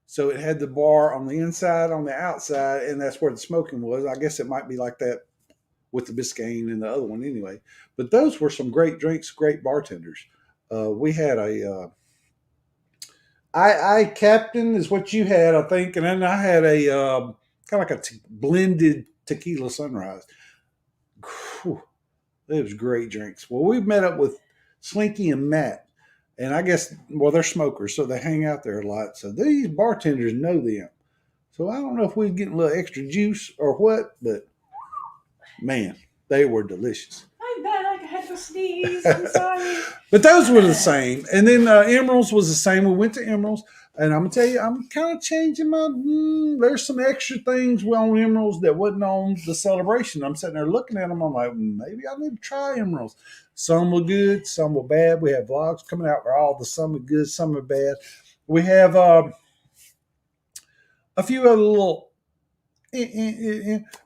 So it had the bar on the inside, on the outside, and that's where the smoking was. I guess it might be like that with the Biscayne and the other one anyway. But those were some great drinks, great bartenders. We had I Captain is what you had, I think. And then I had a kind of like a blended tequila sunrise. Whew, it was great drinks. Well, we met up with Slinky and Matt. And I guess, they're smokers, so they hang out there a lot. So these bartenders know them. So I don't know if we was getting a little extra juice or what, but man, they were delicious. I'm back. I had to sneeze. I'm sorry. But those were the same. And then Emerald's was the same. We went to Emerald's. And I'm going to tell you, I'm kind of changing there's some extra things on Emerald's that wasn't on the celebration. I'm sitting there looking at them. I'm like, maybe I need to try Emerald's. Some were good, some were bad. We have vlogs coming out where some are good, some are bad. We have a few other little,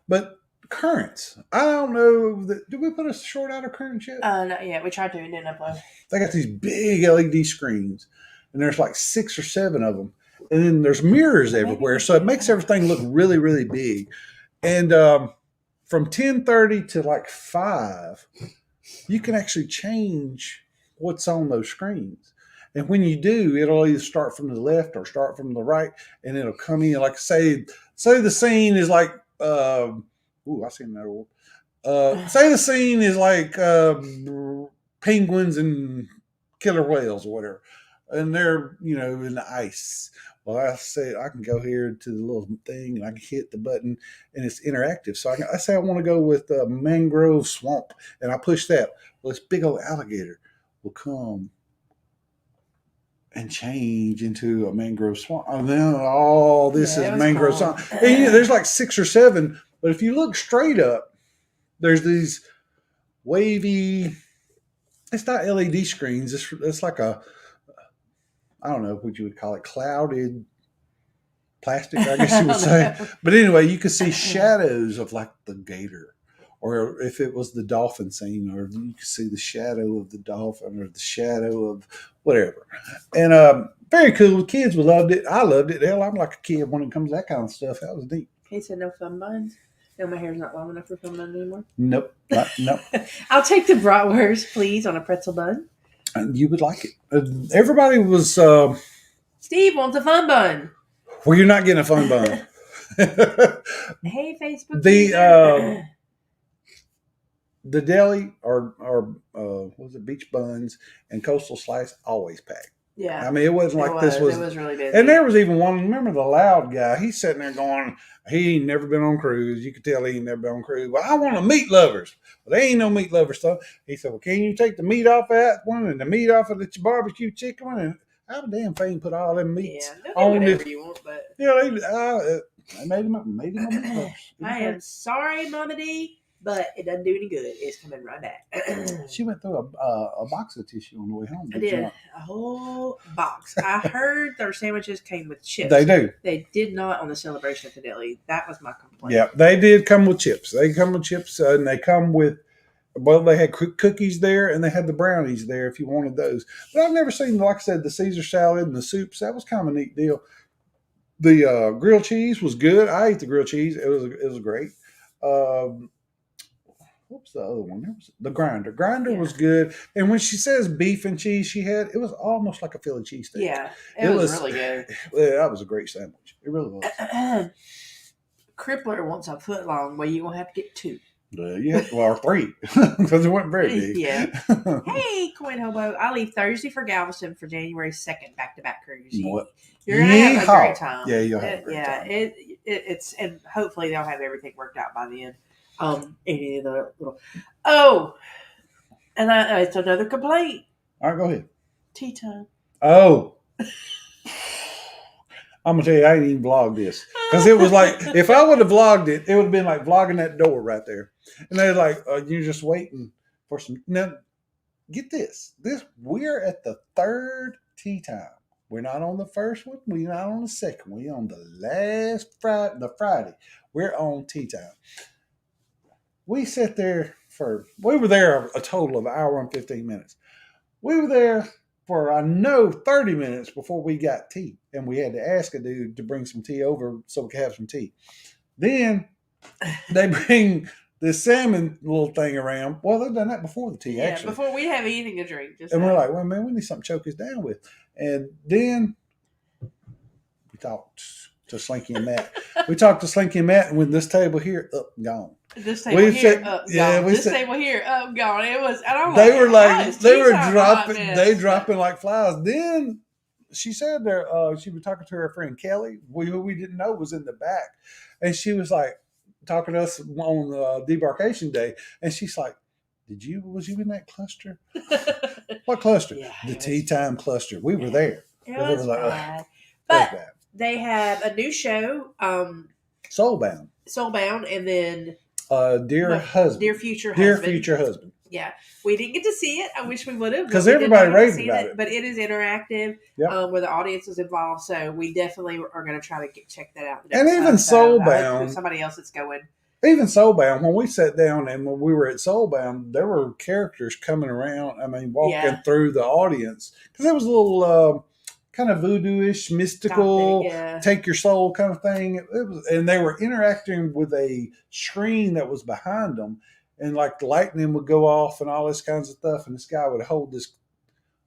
but currents. I don't know. Did we put a short out of currents yet? Not yet. We tried to. It didn't upload. They got these big LED screens, and there's like 6 or 7 of them. And then there's mirrors everywhere, so it makes everything look really, really big. And from 10:30 to like 5, you can actually change what's on those screens. And when you do, it'll either start from the left or start from the right, and it'll come in. Like say the scene is like, I seen that old. Say the scene is like penguins and killer whales or whatever, and they're in the ice. Well, I say I can go here to the little thing and I can hit the button and it's interactive. So I say I want to go with mangrove swamp, and I push that. Well, this big old alligator will come and change into a mangrove swamp. And then this is mangrove cool. swamp. And, there's like 6 or 7, but if you look straight up, there's these wavy. It's not LED screens. It's like I don't know what you would call it, clouded plastic, I guess you would say. But anyway, you could see shadows of like the gator, or if it was the dolphin scene, or you could see the shadow of the dolphin or the shadow of whatever. And very cool. The kids loved it. I loved it. Hell, I'm like a kid when it comes to that kind of stuff. That was neat. He said no fun buns. No, my hair's not long enough for fun buns anymore. Nope. Nope. I'll take the bratwurst, please, on a pretzel bun. You would like it. Everybody was. Steve wants a fun bun. Well, you're not getting a fun bun. Hey, Facebook. The deli or what was it, beach buns and coastal slice always packed. Yeah. I mean, it wasn't like this was. It was really busy. And there was even one, remember the loud guy? He's sitting there going, he ain't never been on cruise. You could tell he ain't never been on cruise. Well, I want a meat lovers. Well, they ain't no meat lovers stuff. He said, well, can you take the meat off that one and the meat off of the barbecue chicken one? And how the damn thing put all them meats on whatever you want, but. Yeah, they made him a meat lovers. I am sorry, Mama D, but it doesn't do any good. It's coming right back. She went through a box of tissue on the way home. I did. A whole box. I heard their sandwiches came with chips. They do. They did not on the celebration at the deli. That was my complaint. Yeah, they did come with chips. They come with chips, and they come with, well, they had cookies there, and they had the brownies there if you wanted those. But I've never seen, like I said, the Caesar salad and the soups. That was kind of a neat deal. The grilled cheese was good. I ate the grilled cheese. It was great. What's the other one? There was the grinder. Grinder was good. And when she says beef and cheese it was almost like a Philly cheesesteak. Yeah, it was really good. That was a great sandwich. It really was. Crippler wants a foot long, but you're going to have to get 2. Or 3, because it wasn't very big. Yeah. Hey, Coin Hobo, I leave Thursday for Galveston for January 2nd, back-to-back cruise. What? You're going to have a great time. Yeah, you'll have a great time. It's and hopefully they'll have everything worked out by then. Any of the little. And it's another complaint. All right, go ahead. Tea time. Oh. I'm going to tell you, I didn't even vlog this. Because it was like, if I would have vlogged it, it would have been like vlogging that door right there. And they're like, you're just waiting for some. Now, get this. We're at the 3rd tea time. We're not on the first one. We're not on the second one. We're on the last Friday. We're on tea time. We sat there we were there a total of an hour and 15 minutes. We were there for, 30 minutes before we got tea. And we had to ask a dude to bring some tea over so we could have some tea. Then they bring the salmon little thing around. Well, they've done that before the tea, actually. Before we have eating a drink. And we're like, well, man, we need something to choke us down with. And then we talked to Slinky and Matt. And with this table here, up and gone. This table here, up, gone. This table here, up, gone. It was, and I'm like, they were dropping like flies. Then she said she was talking to her friend Kelly, who we didn't know was in the back. And she was like, talking to us on debarkation day. And she's like, was you in that cluster? What cluster? Yeah, the tea time cluster. We were there. It was bad. But they have a new show, Soulbound, and then Dear Future Husband. Yeah, we didn't get to see it. I wish we would have, because everybody raved about it. But it is interactive, where the audience is involved. So we definitely are going to try to check that out. And even Soulbound, somebody else that's going. Even Soulbound, when we sat down and when we were at Soulbound, there were characters coming around. I mean, walking through the audience, because it was a little kind of voodoo-ish, mystical, take your soul kind of thing. It was, and they were interacting with a screen that was behind them, and like the lightning would go off and all this kinds of stuff, and this guy would hold this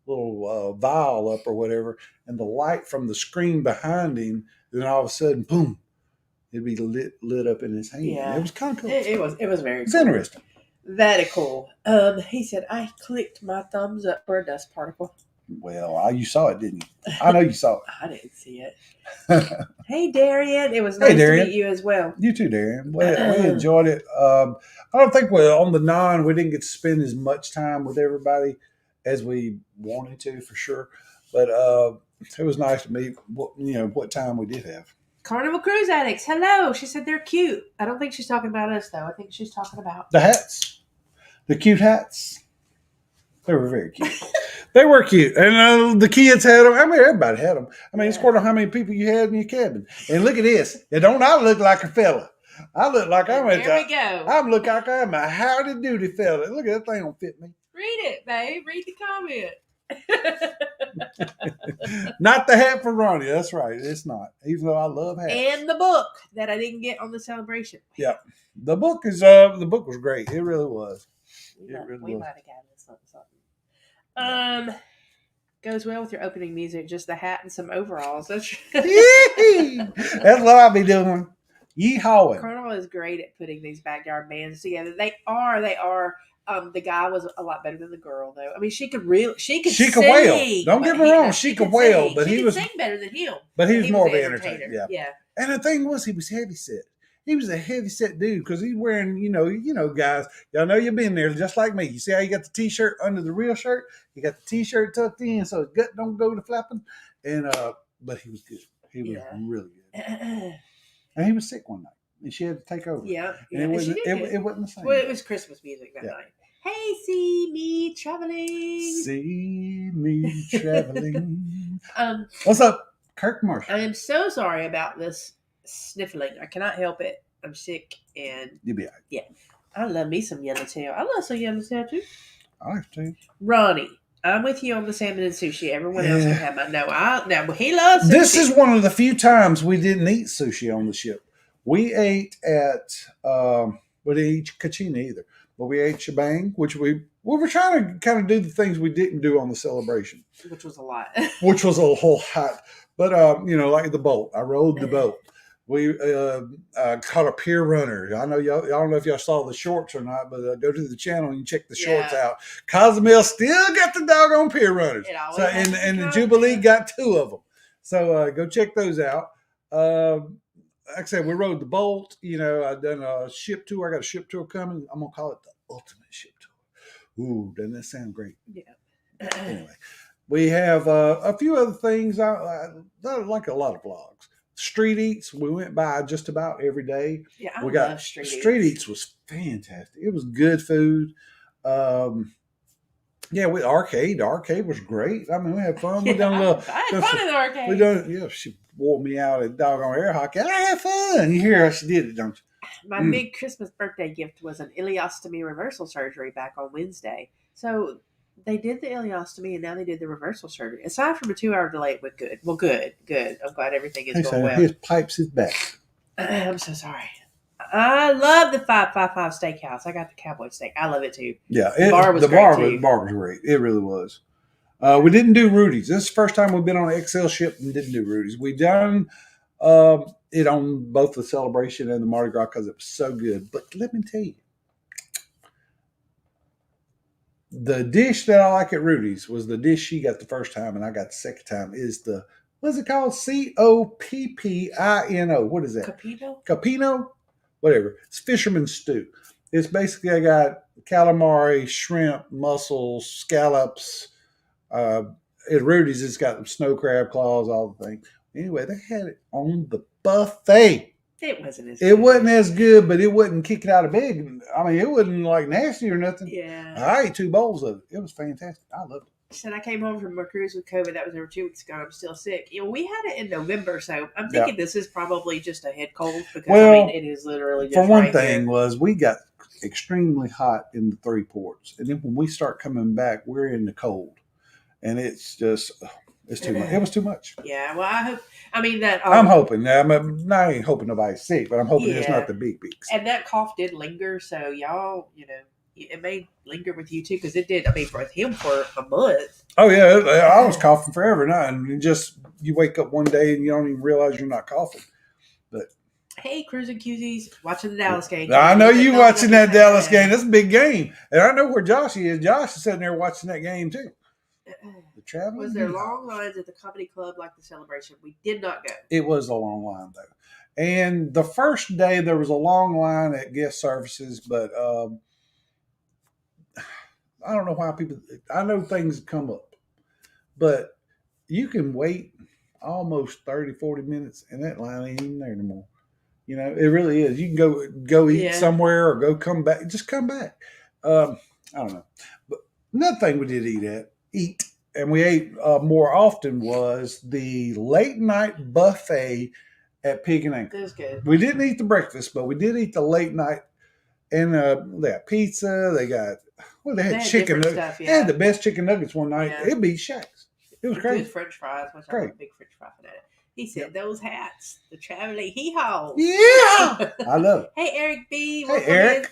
little vial up or whatever, and the light from the screen behind him, then all of a sudden, boom, it'd be lit up in his hand. Yeah. It was kind of cool. It was very cool. Interesting. Very cool. He said, I clicked my thumbs up for a dust particle. Well, you saw it, didn't you? I know you saw it. I didn't see it. Hey, Darian. It was nice to meet you as well. You too, Darian. We enjoyed it. I don't think on the 9, we didn't get to spend as much time with everybody as we wanted to, for sure. But it was nice to meet. What time we did have. Carnival Cruise Addicts. Hello. She said they're cute. I don't think she's talking about us though. I think she's talking about the hats, the cute hats. They were very cute. They were cute, and the kids had them. I mean, everybody had them. I mean, it's quarter how many people you had in your cabin. And look at this. And don't I look like a fella? I look like I'm a. There we go. I look like I'm a howdy doody fella. Look at that thing don't fit me. Read it, babe. Read the comment. Not the hat for Ronnie. That's right. It's not. Even though I love hats. And the book that I didn't get on the celebration. Yeah, the book was great. It really was. We might have gotten something. Goes well with your opening music. Just the hat and some overalls. That's what I'll be doing. Yeehawing. Carnival is great at putting these backyard bands together. They are. The guy was a lot better than the girl, though. I mean, she could wail. Don't get me wrong, she could wail, but he was sing better than him. But he was more of an entertainer. Yeah. And the thing was, he was heavy set. He was a heavy set dude because he's wearing, guys. Y'all know you've been there, just like me. You see how you got the t-shirt under the real shirt? You got the t-shirt tucked in, so his gut don't go to flapping. And but he was good. He was really good. And he was sick one night, and she had to take over. Yeah, and it wasn't the same. Well, it was Christmas music that night. Hey, see me traveling. See me traveling. What's up, Kirk Marshall? I am so sorry about this sniffling. I cannot help it. I'm sick, and you'll be all right. Yeah, I love me some yellowtail. I love some yellowtail too. I like to. Ronnie, I'm with you on the salmon and sushi. Everyone else can have my no. He loves sushi. This is one of the few times we didn't eat sushi on the ship. We ate at we didn't eat Kachina either. But we ate shebang, which we were trying to kind of do the things we didn't do on the celebration. Which was a lot. Which was a whole lot. But, like the boat. I rode the boat. We caught a pier runner. I know y'all don't know if y'all saw the shorts or not, but go to the channel and check the shorts out. Cozumel still got the doggone pier runners. So, and the Jubilee got 2 of them. So go check those out. Like I said, we rode the boat. I've done a ship tour. I got a ship tour coming. I'm going to call it the ultimate ship tour. Ooh, doesn't that sound great? Yeah. Anyway, we have a few other things. I like a lot of vlogs. Street eats, we went by just about every day. Yeah, I love street eats was fantastic. It was good food. With arcade. The arcade was great. I mean, we had fun. We done a little. I had fun in the arcade. She wore me out at doggone air hockey. I had fun. You hear she did it, don't you? My big Christmas birthday gift was an ileostomy reversal surgery back on Wednesday. So they did the ileostomy and now they did the reversal surgery. Aside from a 2-hour delay, it went good. Well, good. I'm glad everything is going well. His pipes is back. I'm so sorry. I love the 555 Steakhouse. I got the cowboy steak. I love it too. Yeah, the bar was great. It really was. We didn't do Rudy's. This is the first time we've been on an XL ship and didn't do Rudy's. We done it on both the celebration and the Mardi Gras because it was so good. But let me tell you, the dish that I like at Rudy's was the dish she got the first time and I got the second time is the, what's it called? Coppino. What is that? Coppino? Whatever. It's fisherman's stew. It's basically, I got calamari, shrimp, mussels, scallops. At Rudy's, it's got snow crab claws, all the things. Anyway, they had it on the buffet. It wasn't as good, but it wasn't kicking out of bed. I mean, it wasn't like nasty or nothing. Yeah. I ate 2 bowls of it. It was fantastic. I loved it. Said I came home from a cruise with COVID. That was over 2 weeks ago. I'm still sick. We had it in November, so I'm thinking this is probably just a head cold because it is literally just for one thing was we got extremely hot in the 3 ports, and then when we start coming back, we're in the cold, and it's just it's too much. It was too much. Yeah. Well, I hope. I mean that. I'm hoping. I ain't hoping nobody's sick, but I'm hoping it's not the big peaks. And that cough did linger, so y'all, it may linger with you too, because it did. I mean, for him for a month. Oh yeah, I was coughing forever now, and you wake up one day and you don't even realize you're not coughing. But hey, Cruising Cusies, watching the Dallas game. I know you watching that Dallas game. That's a big game, and I know where Josh is. Josh is sitting there watching that game too. The traveling. Was there long lines at the comedy club like the celebration? We did not go. It was a long line though, and the first day there was a long line at guest services, but I don't know why people. I know things come up, but you can wait almost 30, 40 minutes, and that line ain't even there anymore. You know, it really is. You can go eat somewhere or go come back. Just come back. I don't know. But another thing we did eat, and we ate more often was the late night buffet at Pig and Ankle. It was good. We didn't eat the breakfast, but we did eat the late night. And they got pizza. They had chicken nuggets. They had the best chicken nuggets one night. Yeah. It beat Shaq's. It was crazy. Good French fries, which I'm a big French fry fanatic. He said, "Those hats, the traveling hee-haws." Yeah, I love it. Hey, Eric B. Hey, Eric.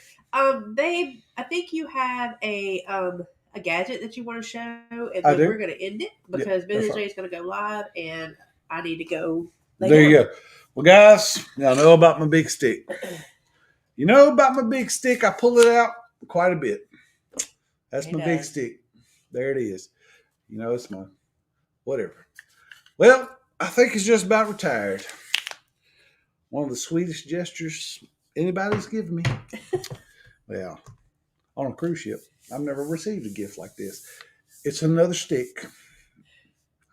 Babe, I think you have a gadget that you want to show, and then we're going to end it because Business Day is going to go live, and I need to go. There you go. Well, guys, y'all know about my big stick. You know about my big stick. I pull it out quite a bit. That's my big stick. There it is. You know, it's my whatever. Well, I think it's just about retired. One of the sweetest gestures anybody's given me. Well, on a cruise ship, I've never received a gift like this. It's another stick.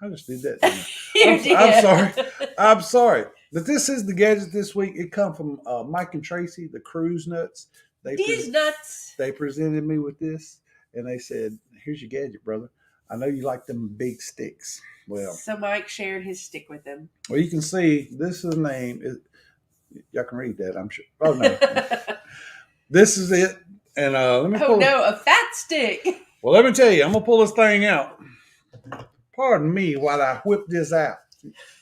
I just did that. I'm sorry. But this is the gadget this week. It come from Mike and Tracy, the Cruise Nuts. Nuts. They presented me with this, and they said, "Here's your gadget, brother. I know you like them big sticks." Well, so Mike shared his stick with them. Well, you can see this is the name. Y'all can read that, I'm sure. Oh no, this is it. And let me. A fat stick. Well, let me tell you, I'm gonna pull this thing out. Pardon me while I whip this out.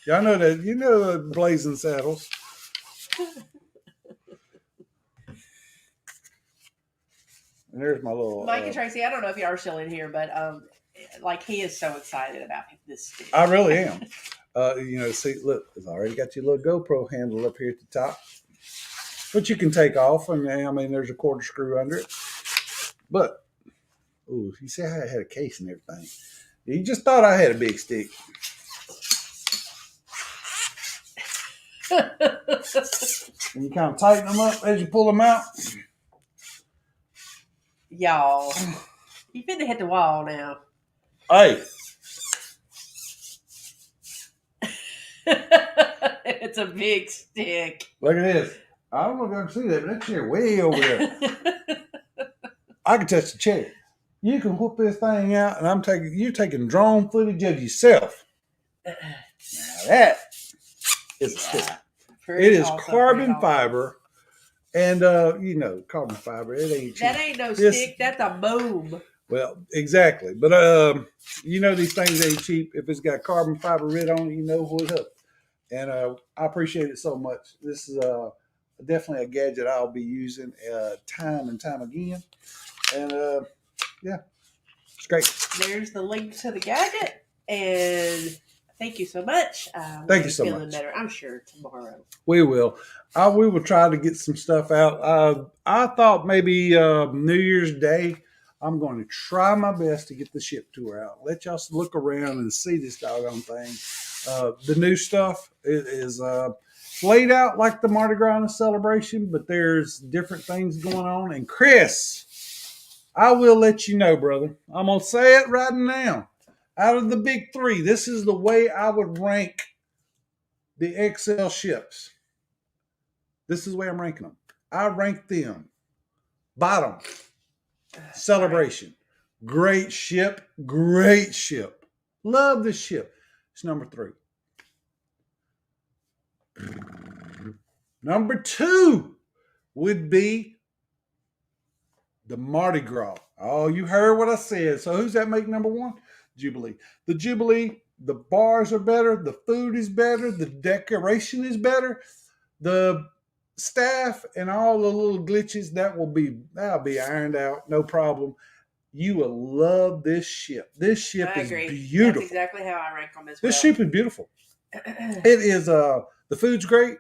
Y'all know that. You know the Blazing Saddles. And there's my little Mike and Tracy. I don't know if y'all are still in here, but he is so excited about this stick. I really am. See, look, it's already got your little GoPro handle up here at the top, but you can take off, and there's a quarter screw under it. But, you see how I had a case and everything. You just thought I had a big stick. And you kind of tighten them up as you pull them out. Y'all, you finna hit the wall now. Hey. It's a big stick. Look at this. I don't know if you can see that, but that chair way over there. I can touch the chair. You can whoop this thing out, and you're taking drone footage of yourself. Now that is a stick. It is carbon fiber, and carbon fiber. It ain't cheap. That ain't no stick. That's a boom. Well, exactly. But these things ain't cheap. If it's got carbon fiber writ on it, you know what's up. And I appreciate it so much. This is definitely a gadget I'll be using time and time again. And it's great. There's the link to the gadget. And thank you so much. Thank you so much. Better, I'm sure, tomorrow. We will. We will try to get some stuff out. I thought maybe New Year's Day, I'm going to try my best to get the ship tour out. Let y'all look around and see this doggone thing. The new stuff is laid out like the Mardi Gras celebration, but there's different things going on. And Chris, I will let you know, brother. I'm going to say it right now. Out of the big three, this is the way I would rank the XL ships. This is the way I'm ranking them. I rank them bottom. Celebration. Great ship. Great ship. Love this ship. It's number 3. Number 2 would be the Mardi Gras. Oh, you heard what I said. So who's that make number 1? Jubilee. The Jubilee, the bars are better, the food is better, the decoration is better, the staff and all the little glitches that'll be ironed out, no problem. You will love this ship. This ship is beautiful. That's exactly how I rank them as well. This ship is beautiful. It is. The food's great.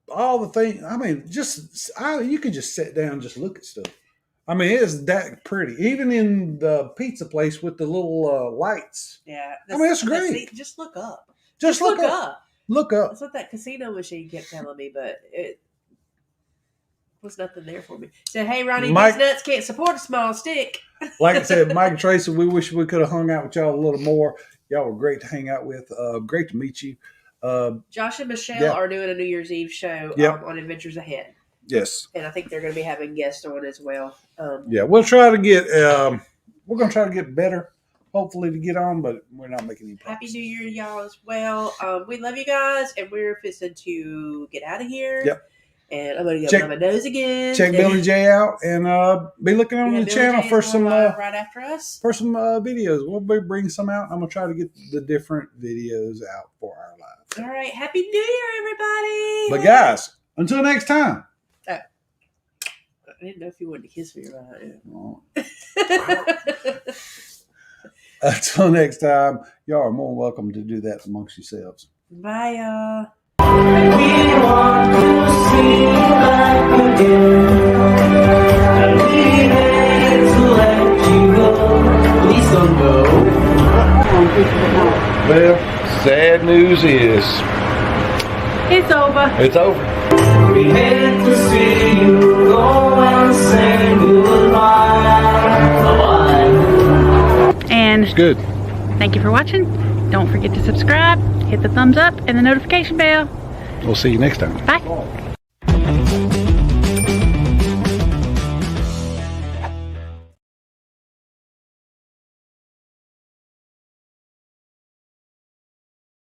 All the things. You can just sit down and just look at stuff. It is that pretty. Even in the pizza place with the little lights. Yeah. It's great. Just look up. Just look up. Look up. That's what that casino machine kept telling me, but it was nothing there for me. Said, "Hey, Ronnie, these nuts can't support a small stick." Like I said, Mike and Tracy, we wish we could have hung out with y'all a little more. Y'all were great to hang out with. Great to meet you. Josh and Michelle are doing a New Year's Eve show on Adventures Ahead. Yes. And I think they're going to be having guests on as well. We'll try to get, we're going to try to get better, hopefully, to get on, but we're not making any promises. Happy New Year to y'all as well. We love you guys, and we're fixing to get out of here. Yep. And I'm going to go blow my nose again. Check Billy J out and be looking on the channel for some right after us. For some videos. We'll be bringing some out. I'm going to try to get the different videos out for our live. All right. Happy New Year, everybody. But guys, until next time. I didn't know if you wanted to kiss me or not. Until next time, y'all are more welcome to do that amongst yourselves. Bye, y'all. We want to see you back again. And we hate to let you go. Please don't go. Well, sad news is it's over. It's over. We hate to see you go and say goodbye. Bye-bye. And It's good. thank you for watching. Don't forget to subscribe, hit the thumbs up, and the notification bell. We'll see you next time. Bye.